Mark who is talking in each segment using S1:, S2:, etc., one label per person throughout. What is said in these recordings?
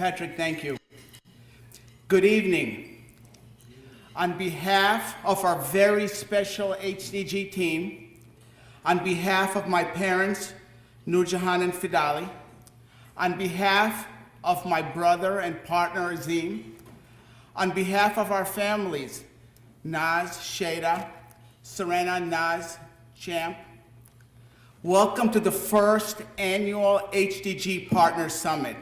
S1: Patrick, thank you. Good evening. On behalf of our very special HDG team, on behalf of my parents, Nurjahan and Fidali, on behalf of my brother and partner Azim, on behalf of our families, Naz, Shada, Serena, Naz, Champ, welcome to the first annual HDG Partner Summit.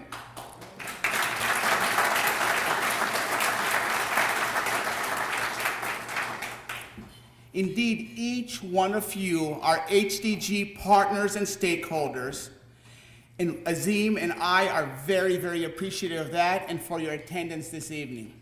S1: Indeed, each one of you are HDG partners and stakeholders, and Azim and I are very, very appreciative of that and for your attendance this evening.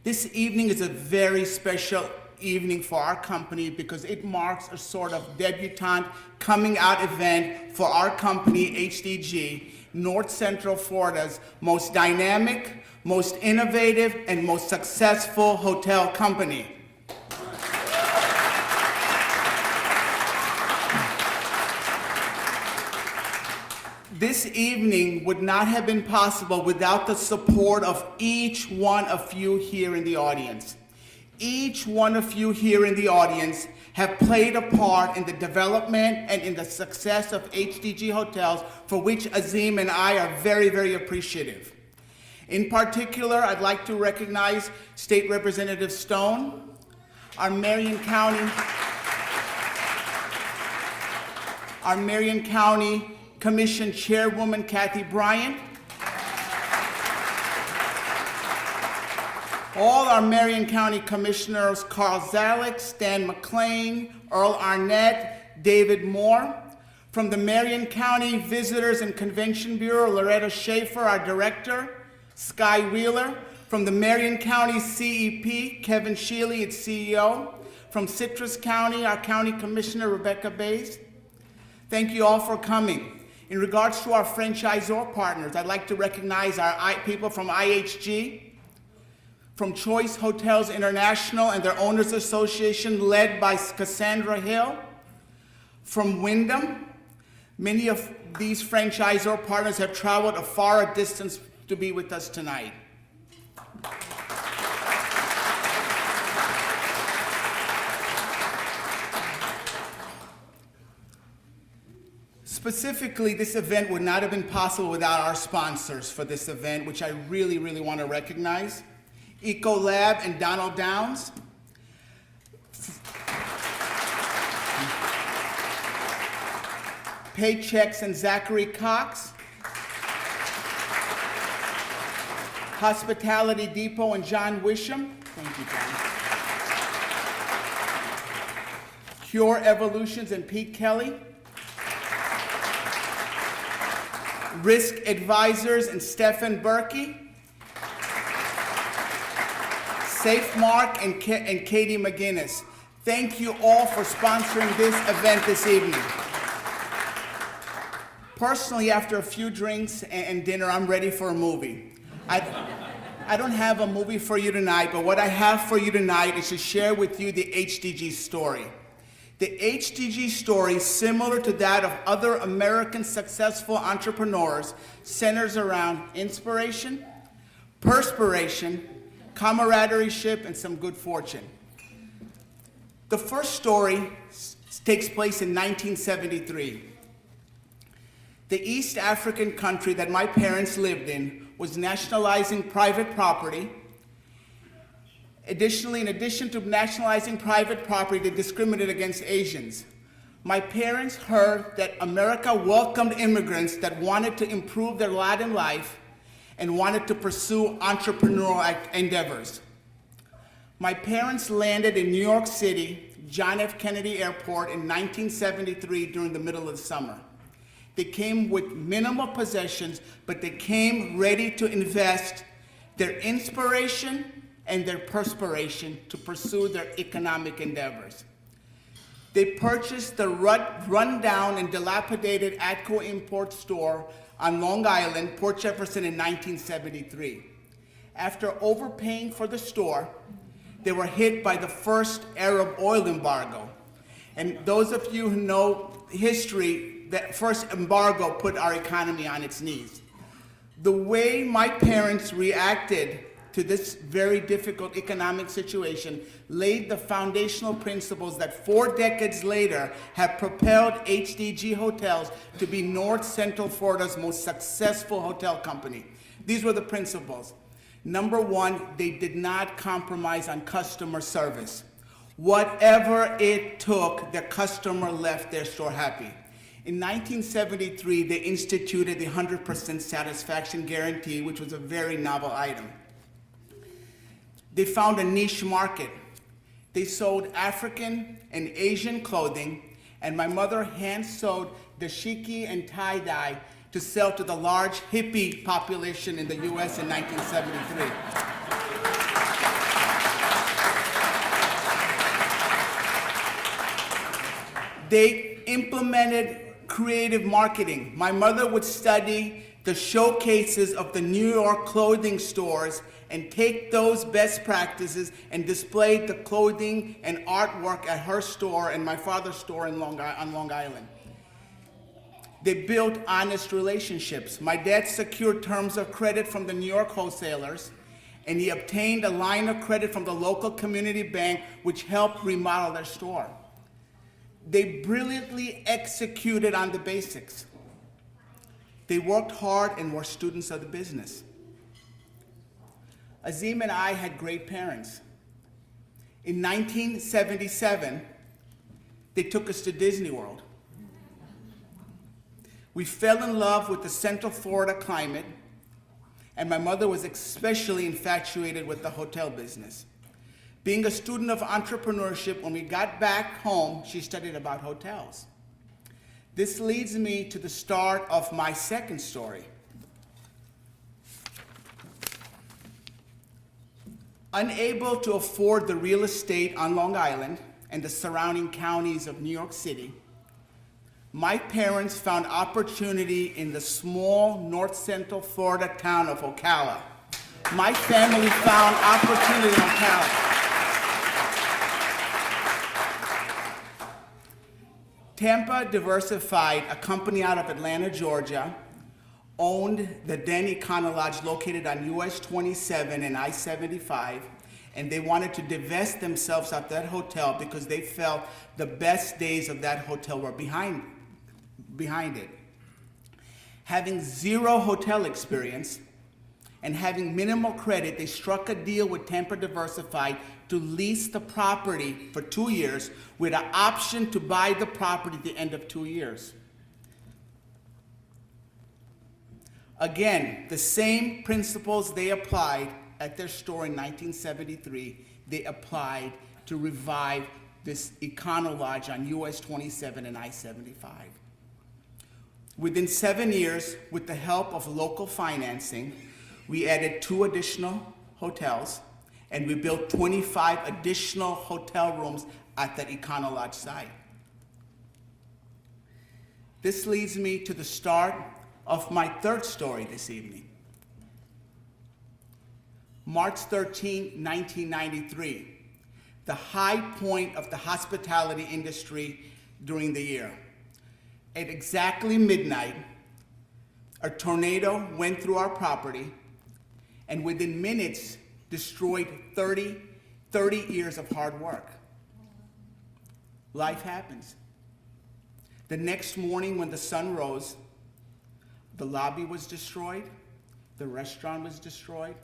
S1: This evening is a very special evening for our company because it marks a sort of debutante coming out event for our company, HDG, North Central Florida's most dynamic, most innovative, and most successful hotel company. This evening would not have been possible without the support of each one of you here in the audience. Each one of you here in the audience have played a part in the development and in the success of HDG Hotels, for which Azim and I are very, very appreciative. In particular, I'd like to recognize State Representative Stone, our Marion County Commission Chairwoman Kathy Bryant, all our Marion County Commissioners Carl Zalek, Stan McLean, Earl Arnett, David Moore, from the Marion County Visitors and Convention Bureau, Loretta Schaefer, our Director, Sky Wheeler, from the Marion County CEP, Kevin Shealy, its CEO, from Citrus County, our County Commissioner, Rebecca Bays. Thank you all for coming. In regards to our franchisor partners, I'd like to recognize our people from IHG, from Choice Hotels International and their Owners Association led by Cassandra Hill, from Wyndham. Many of these franchisor partners have traveled a far distance to be with us tonight. Specifically, this event would not have been possible without our sponsors for this event, which I really, really want to recognize. Ecolab and Donald Downs. Paychecks and Zachary Cox. Hospitality Depot and John Wisham. Thank you, John. Cure Evolutions and Pete Kelly. Risk Advisors and Stephen Berkey, SafeMark and Katie McGinnis. Thank you all for sponsoring this event this evening. Personally, after a few drinks and dinner, I'm ready for a movie. I don't have a movie for you tonight, but what I have for you tonight is to share with you the HDG story. The HDG story, similar to that of other American successful entrepreneurs, centers around inspiration, perspiration, camaraderie, and some good fortune. The first story takes place in 1973. The East African country that my parents lived in was nationalizing private property. Additionally, in addition to nationalizing private property, they discriminated against Asians. My parents heard that America welcomed immigrants that wanted to improve their lot in life and wanted to pursue entrepreneurial endeavors. My parents landed in New York City, John F. Kennedy Airport in 1973 during the middle of the summer. They came with minimal possessions, but they came ready to invest their inspiration and their perspiration to pursue their economic endeavors. They purchased the run-down and dilapidated Atco Import store on Long Island, Port Jefferson in 1973. After overpaying for the store, they were hit by the first Arab oil embargo. And those of you who know history, that first embargo put our economy on its knees. The way my parents reacted to this very difficult economic situation laid the foundational principles that 4 decades later have propelled HDG Hotels to be North Central Florida's most successful hotel company. These were the principles. Number one, they did not compromise on customer service. Whatever it took, the customer left their store happy. In 1973, they instituted the 100% satisfaction guarantee, which was a very novel item. They found a niche market. They sold African and Asian clothing, and my mother hand-sewed dashiki and tie-dye to sell to the large hippie population in the US in 1973. They implemented creative marketing. My mother would study the showcases of the New York clothing stores and take those best practices and display the clothing and artwork at her store and my father's store on Long Island. They built honest relationships. My dad secured terms of credit from the New York wholesalers, and he obtained a line of credit from the local community bank, which helped remodel their store. They brilliantly executed on the basics. They worked hard and were students of the business. Azim and I had great parents. In 1977, they took us to Disney World. We fell in love with the Central Florida climate, and my mother was especially infatuated with the hotel business. Being a student of entrepreneurship, when we got back home, she studied about hotels. This leads me to the start of my second story. Unable to afford the real estate on Long Island and the surrounding counties of New York City, my parents found opportunity in the small North Central Florida town of Ocala. My family found opportunity in Ocala. Tampa Diversified, a company out of Atlanta, Georgia, owned the then Econo Lodge located on US 27 and I-75, and they wanted to divest themselves of that hotel because they felt the best days of that hotel were behind it. Having zero hotel experience and having minimal credit, they struck a deal with Tampa Diversified to lease the property for 2 years with an option to buy the property at the end of 2 years. Again, the same principles they applied at their store in 1973, they applied to revive this Econo Lodge on US 27 and I-75. Within 7 years, with the help of local financing, we added 2 additional hotels, and we built 25 additional hotel rooms at that Econo Lodge site. This leads me to the start of my third story this evening. March 13, 1993, the high point of the hospitality industry during the year. At exactly midnight, a tornado went through our property and within minutes destroyed 30 years of hard work. Life happens. The next morning when the sun rose, the lobby was destroyed, the restaurant was destroyed,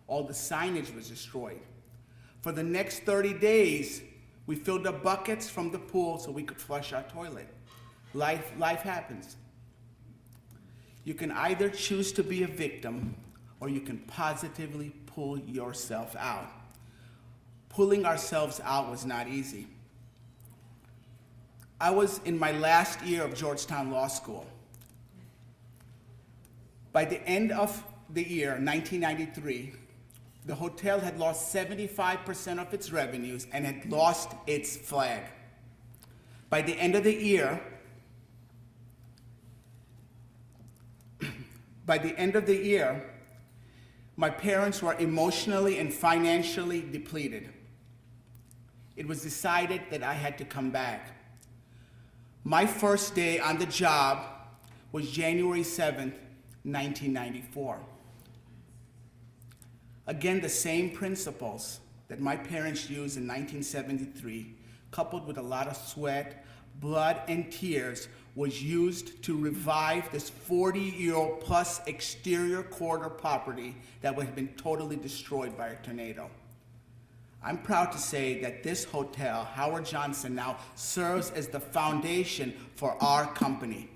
S1: all the signage was destroyed. For the next 30 days, we filled up buckets from the pool so we could flush our toilet. Life happens. You can either choose to be a victim or you can positively pull yourself out. Pulling ourselves out was not easy. I was in my last year of Georgetown Law School. By the end of the year, 1993, the hotel had lost 75% of its revenues and had lost its flag. By the end of the year, my parents were emotionally and financially depleted. It was decided that I had to come back. My first day on the job was January 7th, 1994. Again, the same principles that my parents used in 1973, coupled with a lot of sweat, blood, and tears, was used to revive this 40-year-old plus exterior corridor property that had been totally destroyed by a tornado. I'm proud to say that this hotel, Howard Johnson, now serves as the foundation for our company.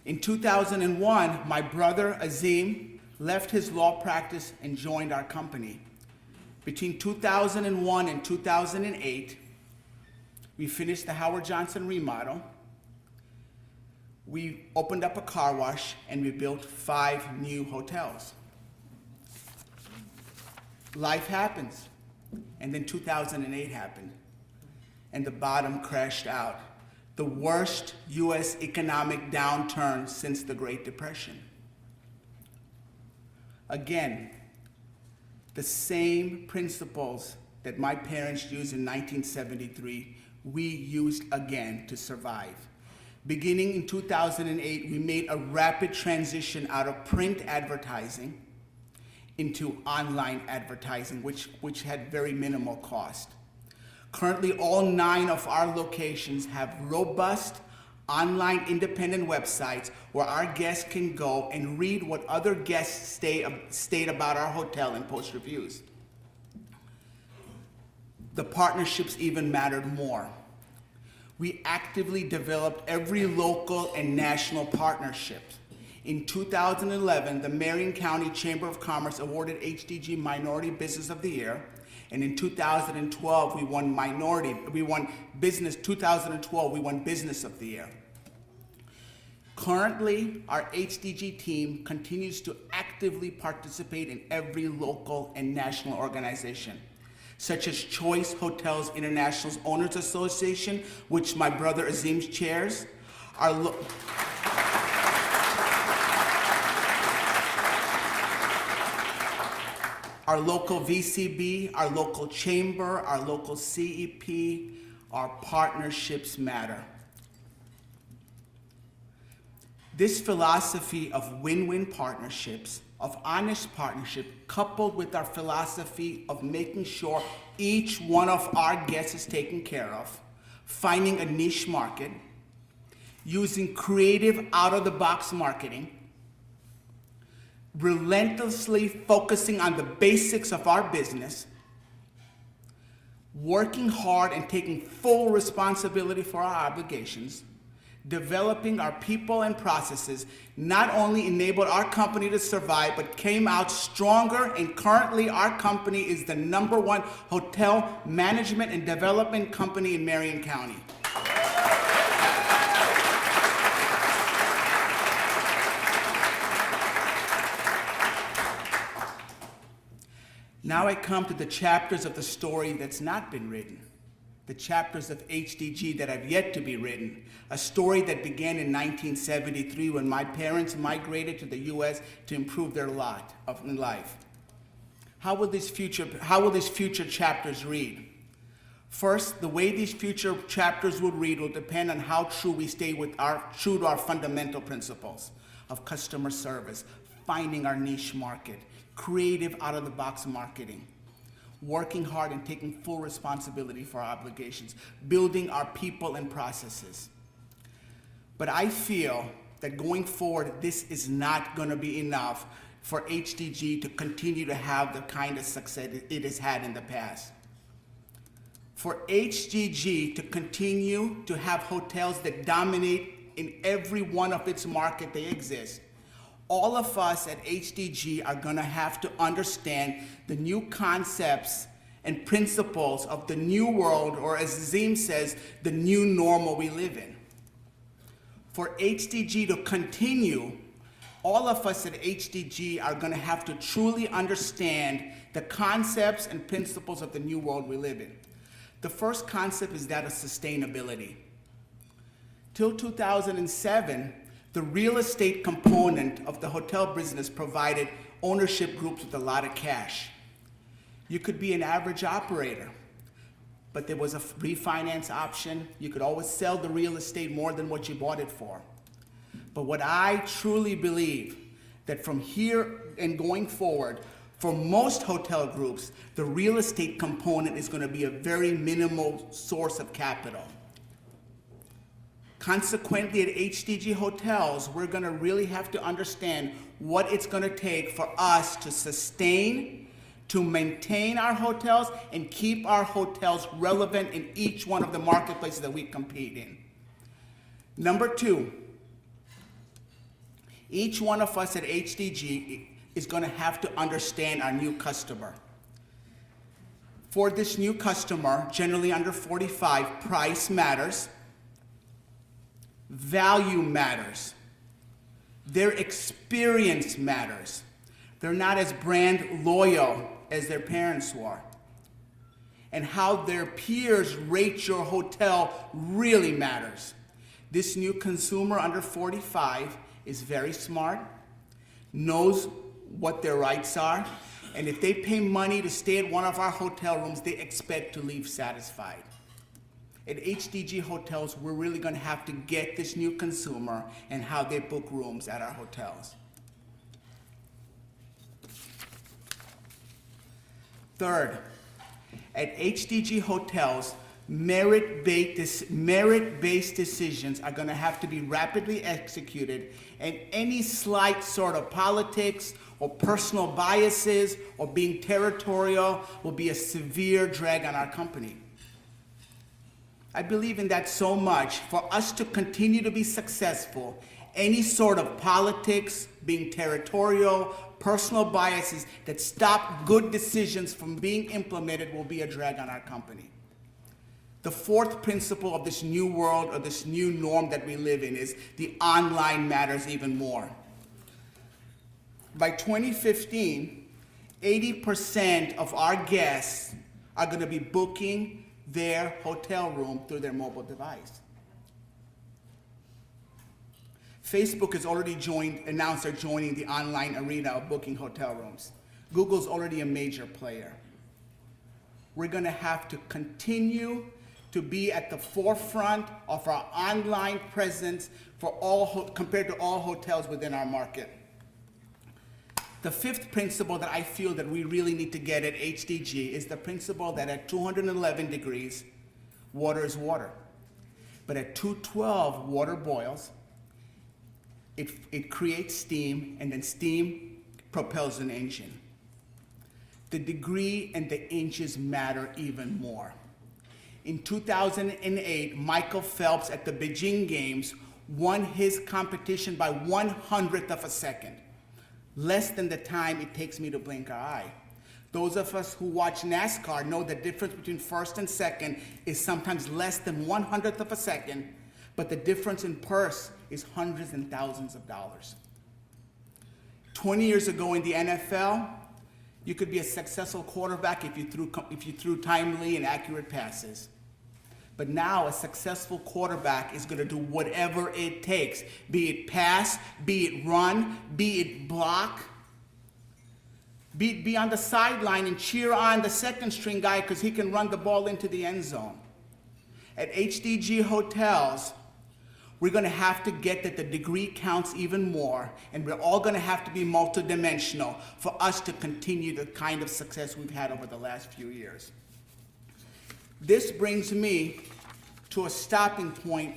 S1: In 2001, my brother Azim left his law practice and joined our company. Between 2001 and 2008, we finished the Howard Johnson remodel. We opened up a car wash and we built 5 new hotels. Life happens. And then 2008 happened. And the bottom crashed out. The worst US economic downturn since the Great Depression. Again, the same principles that my parents used in 1973, we used again to survive. Beginning in 2008, we made a rapid transition out of print advertising into online advertising, which had very minimal cost. Currently, all 9 of our locations have robust online independent websites where our guests can go and read what other guests state about our hotel and post reviews. The partnerships even mattered more. We actively developed every local and national partnership. In 2011, the Marion County Chamber of Commerce awarded HDG Minority Business of the Year. And in 2012, we won Business of the Year. Currently, our HDG team continues to actively participate in every local and national organization, such as Choice Hotels International's Owners Association, which my brother Azim chairs, our local VCB, our local chamber, our local CEP. Our partnerships matter. This philosophy of win-win partnerships, of honest partnership, coupled with our philosophy of making sure each one of our guests is taken care of, finding a niche market, using creative out-of-the-box marketing, relentlessly focusing on the basics of our business, working hard and taking full responsibility for our obligations, developing our people and processes, not only enabled our company to survive, but came out stronger, and currently our company is the #1 hotel management and development company in Marion County. Now I come to the chapters of the story that's not been written, the chapters of HDG that have yet to be written, a story that began in 1973 when my parents migrated to the US to improve their lot in life. How will these future chapters read? First, the way these future chapters will read will depend on how true we stay true to our fundamental principles of customer service, finding our niche market, creative out-of-the-box marketing, working hard and taking full responsibility for our obligations, building our people and processes. But I feel that going forward, this is not going to be enough for HDG to continue to have the kind of success it has had in the past. For HDG to continue to have hotels that dominate in every one of its market they exist, all of us at HDG are going to have to understand the new concepts and principles of the new world, or as Azim says, the new normal we live in. For HDG to continue, all of us at HDG are going to have to truly understand the concepts and principles of the new world we live in. The first concept is that of sustainability. Till 2007, the real estate component of the hotel business provided ownership groups with a lot of cash. You could be an average operator, but there was a refinance option. You could always sell the real estate more than what you bought it for. But what I truly believe, that from here and going forward, for most hotel groups, the real estate component is going to be a very minimal source of capital. Consequently, at HDG Hotels, we're going to really have to understand what it's going to take for us to sustain, to maintain our hotels, and keep our hotels relevant in each one of the marketplaces that we compete in. Number two, each one of us at HDG is going to have to understand our new customer. For this new customer, generally under 45, price matters. Value matters. Their experience matters. They're not as brand loyal as their parents were. And how their peers rate your hotel really matters. This new consumer under 45 is very smart, knows what their rights are, and if they pay money to stay at one of our hotel rooms, they expect to leave satisfied. At HDG Hotels, we're really going to have to get this new consumer and how they book rooms at our hotels. Third, at HDG Hotels, merit-based decisions are going to have to be rapidly executed, and any slight sort of politics or personal biases or being territorial will be a severe drag on our company. I believe in that so much. For us to continue to be successful, any sort of politics, being territorial, personal biases that stop good decisions from being implemented will be a drag on our company. The fourth principle of this new world, or this new norm that we live in, is the online matters even more. By 2015, 80% of our guests are going to be booking their hotel room through their mobile device. Facebook has already announced they're joining the online arena of booking hotel rooms. Google's already a major player. We're going to have to continue to be at the forefront of our online presence for compared to all hotels within our market. The fifth principle that I feel that we really need to get at HDG is the principle that at 211 degrees, water is water. But at 212, water boils. It creates steam, and then steam propels an engine. The degree and the inches matter even more. In 2008, Michael Phelps at the Beijing Games won his competition by 1/100th of a second. Less than the time it takes me to blink our eye. Those of us who watch NASCAR know the difference between first and second is sometimes less than 1/100th of a second, but the difference in purse is hundreds and thousands of dollars. 20 years ago in the NFL, you could be a successful quarterback if you threw timely and accurate passes. But now a successful quarterback is going to do whatever it takes, be it pass, be it run, be it block, be on the sideline and cheer on the second string guy because he can run the ball into the end zone. At HDG Hotels, we're going to have to get that the degree counts even more, and we're all going to have to be multidimensional for us to continue the kind of success we've had over the last few years. This brings me to a stopping point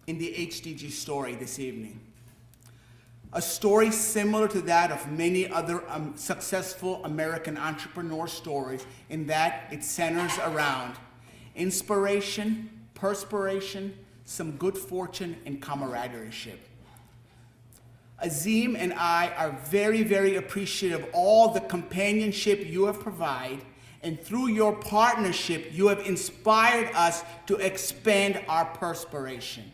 S1: in the HDG story this evening. A story similar to that of many other successful American entrepreneur stories, in that it centers around inspiration, perspiration, some good fortune, and camaraderie. Azim and I are very, very appreciative of all the companionship you have provided, and through your partnership, you have inspired us to expand our perspiration.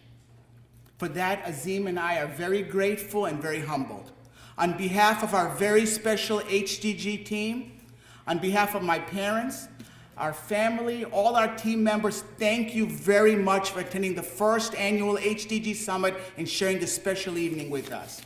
S1: For that, Azim and I are very grateful and very humbled. On behalf of our very special HDG team, on behalf of my parents, our family, all our team members, thank you very much for attending the first annual HDG Summit and sharing this special evening with us.